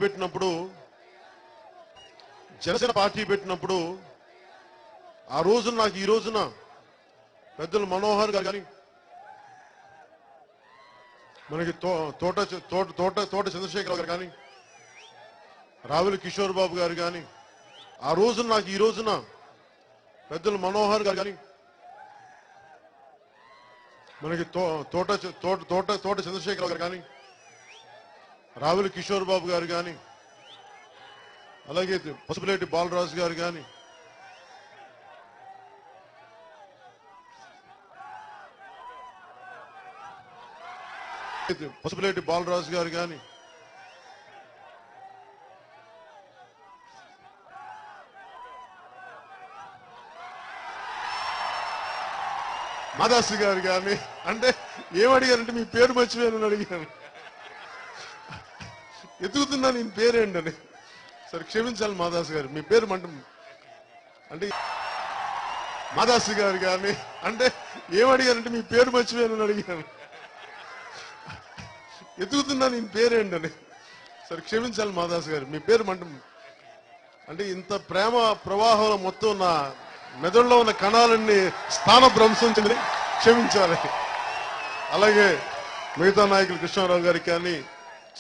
పెట్టినప్పుడు జనసేన పార్టీ పెట్టినప్పుడు ఆ రోజు నాకు ఈ రోజున పెద్దలు మనోహర్ గారు కానీ మనకి తోట చంద్రశేఖర్ గారు కానీ రావుల కిషోర్ బాబు గారు కానీ ఆ రోజు నాకు ఈ రోజున పెద్దలు మనోహర్ గారు కానీ మనకి తోట చంద్రశేఖర్ గారు కానీ రావుల కిషోర్ బాబు గారు కానీ అలాగే పసుపులేటి బాలరాజు గారు కానీ పసుపులేటి బాలరాజు గారు కానీ మాదాసు గారు కానీ అంటే ఏమడిగారంటే మీ పేరు మర్చిపోయానని అడిగాను. ఎదుగుతున్నా నేను పేరేంటని. సరే క్షమించాలి మాదాసు గారు, మీ పేరు అంటే మాదాసు గారు కానీ అంటే ఏమడిగారంటే మీ పేరు మర్చిపోయానని అడిగాను. ఎదుగుతున్నా నేను పేరేంటని. సరే క్షమించాలి మాదాసు గారు, మీ పేరు అంటే ఇంత ప్రేమ ప్రవాహంలో మొత్తం నా మెదడులో ఉన్న కణాలన్నీ స్థానభ్రంశం చెంది క్షమించాలి. అలాగే మిగతా నాయకులు కృష్ణారావు గారికి కానీ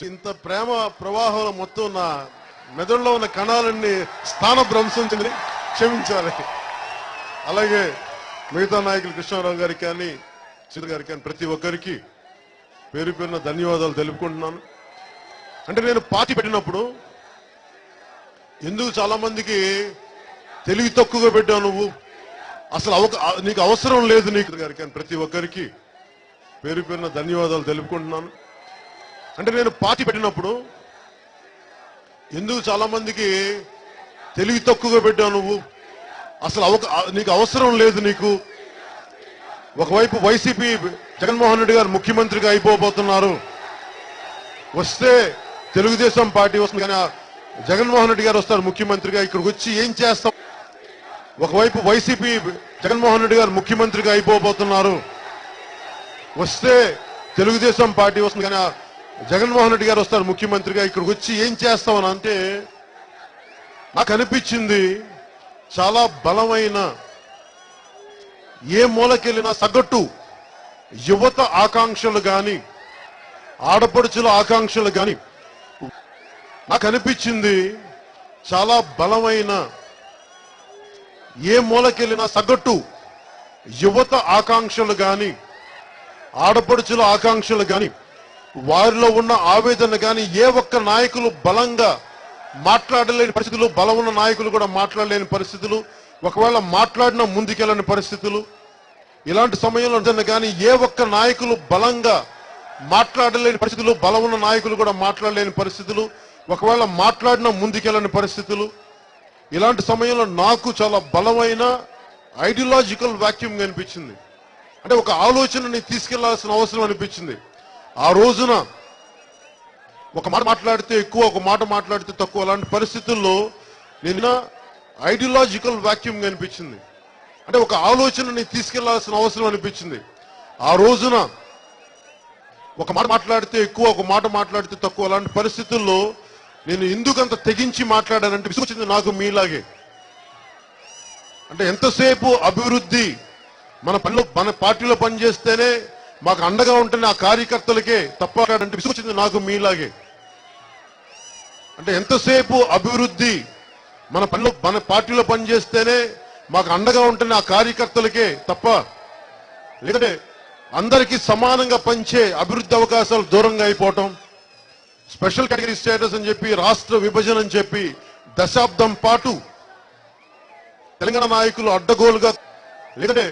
ఇంత ప్రేమ ప్రవాహంలో మొత్తం నా మెదడులో ఉన్న కణాలన్నీ స్థానభ్రంశం చెంది క్షమించాలి. అలాగే మిగతా నాయకులు కృష్ణారావు గారికి కానీ చిరు గారికి కానీ ప్రతి ఒక్కరికి పేరు పేరున ధన్యవాదాలు తెలుపుకుంటున్నాను. అంటే నేను పార్టీ పెట్టినప్పుడు ఎందుకు చాలా మందికి తెలివి తక్కువగా పెట్టావు నువ్వు, అసలు నీకు అవసరం లేదు నీకు గారికి కానీ ప్రతి ఒక్కరికి పేరు పేరున ధన్యవాదాలు తెలుపుకుంటున్నాను. అంటే నేను పార్టీ పెట్టినప్పుడు ఎందుకు చాలా మందికి తెలివి తక్కువగా పెట్టావు నువ్వు, అసలు నీకు అవసరం లేదు నీకు. ఒకవైపు వైసీపీ జగన్మోహన్ రెడ్డి గారు ముఖ్యమంత్రిగా అయిపోబోతున్నారు, వస్తే తెలుగుదేశం పార్టీ వస్తుంది కానీ జగన్మోహన్ రెడ్డి గారు వస్తారు ముఖ్యమంత్రిగా, ఇక్కడికి వచ్చి ఏం చేస్తాం. ఒకవైపు వైసీపీ జగన్మోహన్ రెడ్డి గారు ముఖ్యమంత్రిగా అయిపోబోతున్నారు, వస్తే తెలుగుదేశం పార్టీ వస్తుంది కానీ జగన్మోహన్ రెడ్డి గారు వస్తారు ముఖ్యమంత్రిగా, ఇక్కడికి వచ్చి ఏం చేస్తామని అంటే నాకు అనిపించింది చాలా బలమైన ఏ మూలకెళ్ళినా సగటు యువత ఆకాంక్షలు గాని ఆడపడుచుల ఆకాంక్షలు గాని నాకు అనిపించింది చాలా బలమైన ఏ మూలకెళ్ళినా సగటు యువత ఆకాంక్షలు గాని ఆడపడుచుల ఆకాంక్షలు గాని వారిలో ఉన్న ఆవేదన గాని ఏ ఒక్క నాయకులు బలంగా మాట్లాడలేని పరిస్థితులు, బలం ఉన్న నాయకులు కూడా మాట్లాడలేని పరిస్థితులు, ఒకవేళ మాట్లాడినా ముందుకెళ్ళని పరిస్థితులు, ఇలాంటి సమయంలో కానీ ఏ ఒక్క నాయకులు బలంగా మాట్లాడలేని పరిస్థితులు, బలం ఉన్న నాయకులు కూడా మాట్లాడలేని పరిస్థితులు, ఒకవేళ మాట్లాడినా ముందుకెళ్ళని పరిస్థితులు, ఇలాంటి సమయంలో నాకు చాలా బలమైన ఐడియాలజికల్ వాక్యూమ్ అనిపించింది. అంటే ఒక ఆలోచనని తీసుకెళ్లాల్సిన అవసరం అనిపించింది. ఆ రోజున ఒక మాట మాట్లాడితే ఎక్కువ, ఒక మాట మాట్లాడితే తక్కువ, అలాంటి పరిస్థితుల్లో నిన్న ఐడియాలజికల్ వాక్యూమ్ అనిపించింది. అంటే ఒక ఆలోచనని తీసుకెళ్లాల్సిన అవసరం అనిపించింది. ఆ రోజున ఒక మాట మాట్లాడితే ఎక్కువ, ఒక మాట మాట్లాడితే తక్కువ, అలాంటి పరిస్థితుల్లో నేను ఎందుకంత తెగించి మాట్లాడానంటే విసుకొచ్చింది నాకు మీలాగే. అంటే ఎంతసేపు అభివృద్ధి మన పార్టీలో పనిచేస్తేనే మాకు అండగా ఉంటేనే ఆ కార్యకర్తలకే తప్ప అంటే విసుకొచ్చింది నాకు మీలాగే. అంటే ఎంతసేపు అభివృద్ధి మన పార్టీలో పనిచేస్తేనే మాకు అండగా ఉంటేనే ఆ కార్యకర్తలకే తప్ప, లేదంటే అందరికీ సమానంగా పంచే అభివృద్ధి అవకాశాలు దూరంగా అయిపోవటం, స్పెషల్ కేటగిరీ స్టేటస్ అని చెప్పి, రాష్ట్ర విభజన అని చెప్పి దశాబ్దం పాటు తెలంగాణ నాయకులు అడ్డగోలుగా, లేదంటే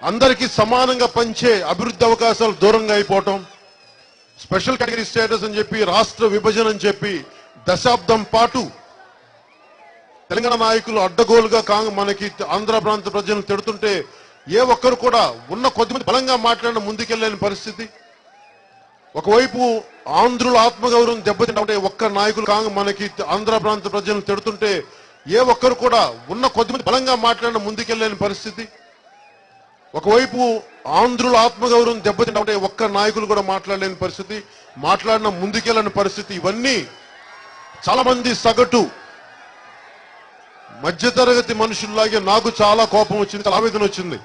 అందరికీ సమానంగా పంచే అభివృద్ధి అవకాశాలు దూరంగా అయిపోవటం, స్పెషల్ కేటగిరీ స్టేటస్ అని చెప్పి, రాష్ట్ర విభజన అని చెప్పి దశాబ్దం పాటు తెలంగాణ నాయకులు అడ్డగోలుగా మనకి ఆంధ్ర ప్రాంత ప్రజలను తిడుతుంటే ఏ ఒక్కరు కూడా ఉన్న కొద్దిమంది బలంగా మాట్లాడిన ముందుకెళ్ళలేని పరిస్థితి. ఒకవైపు ఆంధ్రుల ఆత్మగౌరవం దెబ్బతింటే ఒక్క నాయకులు మనకి ఆంధ్ర ప్రాంత ప్రజలను తిడుతుంటే ఏ ఒక్కరు కూడా ఉన్న కొద్దిమంది బలంగా మాట్లాడిన ముందుకెళ్ళలేని పరిస్థితి. ఒకవైపు ఆంధ్రుల ఆత్మగౌరవం దెబ్బతింటే ఒక్క నాయకులు కూడా మాట్లాడలేని పరిస్థితి, మాట్లాడిన ముందుకెళ్ళని పరిస్థితి. ఇవన్నీ చాలా మంది సగటు మధ్యతరగతి మనుషుల్లాగే నాకు చాలా కోపం వచ్చింది, చాలా ఆవేదన వచ్చింది.